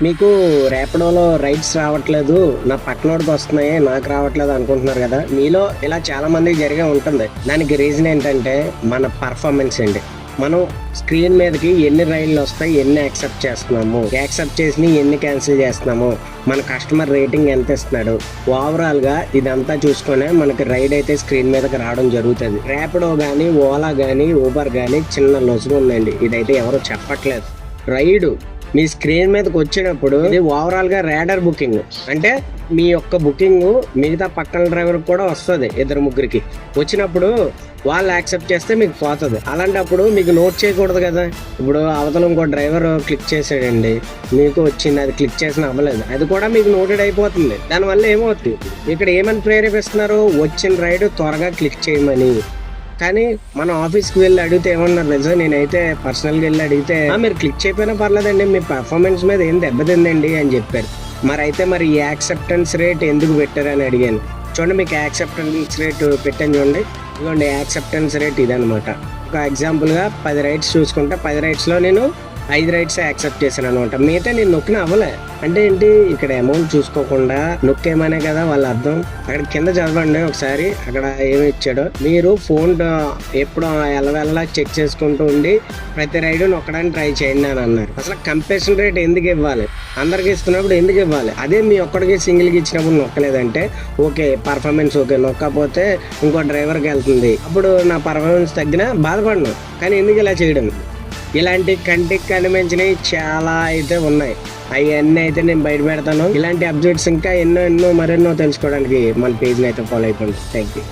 మీకు ర్యాపిడోలో రైడ్స్ రావట్లేదు, నా పక్కనోడికి వస్తున్నాయి నాకు రావట్లేదు అనుకుంటున్నారు కదా. మీలో ఇలా చాలా మందికి జరిగే ఉంటుంది. దానికి రీజన్ ఏంటంటే మన పర్ఫార్మెన్స్ అండి. మనం స్క్రీన్ మీదకి ఎన్ని రైళ్లు వస్తాయి, ఎన్ని యాక్సెప్ట్ చేస్తున్నాము, యాక్సెప్ట్ చేసి ఎన్ని క్యాన్సిల్ చేస్తున్నాము, మన కస్టమర్ రేటింగ్ ఎంత ఇస్తున్నాడు, ఓవరాల్ గా ఇదంతా చూసుకునే మనకి రైడ్ అయితే స్క్రీన్ మీదకి రావడం జరుగుతుంది. ర్యాపిడో కానీ, ఓలా కానీ, ఊబర్ కానీ చిన్న లొసుగు ఉందండి. ఇదైతే ఎవరు చెప్పట్లేదు. రైడ్ మీ స్క్రీన్ మీదకి వచ్చినప్పుడు ఇది ఓవరాల్ గా రేడర్ బుకింగ్ అంటే మీ యొక్క బుకింగ్ మిగతా పక్కన డ్రైవర్ కూడా వస్తుంది. ఇద్దరు ముగ్గురికి వచ్చినప్పుడు వాళ్ళు యాక్సెప్ట్ చేస్తే మీకు పోతుంది. అలాంటప్పుడు మీకు నోట్ చేయకూడదు కదా. ఇప్పుడు అవతల ఇంకో డ్రైవర్ క్లిక్ చేసాడండి, మీకు వచ్చింది, అది క్లిక్ చేసిన అవ్వలేదు, అది కూడా మీకు నోటెడ్ అయిపోతుంది. దానివల్ల ఏమవుతుంది, ఇక్కడ ఏమని ప్రేరేపిస్తున్నారు, వచ్చిన రైడ్ త్వరగా క్లిక్ చేయమని. కానీ మనం ఆఫీస్కి వెళ్ళి అడిగితే ఏమన్నారు నిజం, నేనైతే పర్సనల్గా వెళ్ళి అడిగితే మీరు క్లిక్ చేయకపోయినా పర్లేదండి, మీ పర్ఫార్మెన్స్ మీద ఏం దెబ్బతిందండి అని చెప్పారు. మరి ఈ యాక్సెప్టెన్స్ రేట్ ఎందుకు పెట్టారని అడిగాను. చూడండి, మీకు యాక్సెప్టెన్స్ రేట్ పెట్టాను చూడండి. ఇదిగోండి యాక్సెప్టెన్స్ రేట్ ఇదనమాట. ఒక ఎగ్జాంపుల్గా 10 రైడ్స్ చూసుకుంటే 10 రైడ్స్లో నేను 5 రైడ్స్ యాక్సెప్ట్ చేశాను అనమాట. మిగతా నేను నొక్కిన అవ్వలే. అంటే ఏంటి, ఇక్కడ అమౌంట్ చూసుకోకుండా నొక్కేమనే కదా వాళ్ళ అర్థం. అక్కడ కింద చదవండి ఒకసారి, అక్కడ ఏమి ఇచ్చాడో. మీరు ఫోన్ ఎప్పుడు ఎల్లవెల్లా చెక్ చేసుకుంటూ ఉండి ప్రతి రైడ్ నొక్కడానికి ట్రై చేయండి అని అన్నారు. అసలు కంపేషన్ రేట్ ఎందుకు ఇవ్వాలి, అందరికి ఇస్తున్నప్పుడు ఎందుకు ఇవ్వాలి? అదే మీ ఒక్కడికి సింగిల్కి ఇచ్చినప్పుడు నొక్కలేదంటే ఓకే, పర్ఫార్మెన్స్ ఓకే, నొక్కపోతే ఇంకో డ్రైవర్కి వెళ్తుంది, అప్పుడు నా పర్ఫార్మెన్స్ తగ్గినా బాధపడను. కానీ ఎందుకు ఇలా చేయడం? ఇలాంటి కంటికి కనిపించినవి చాలా అయితే ఉన్నాయి. అవన్నీ అయితే నేను బయట పెడతాను. ఇలాంటి అప్డేట్స్ ఇంకా ఎన్నో మరెన్నో తెలుసుకోవడానికి మన పేజ్ని అయితే ఫాలో అయిపోండి. Thank you.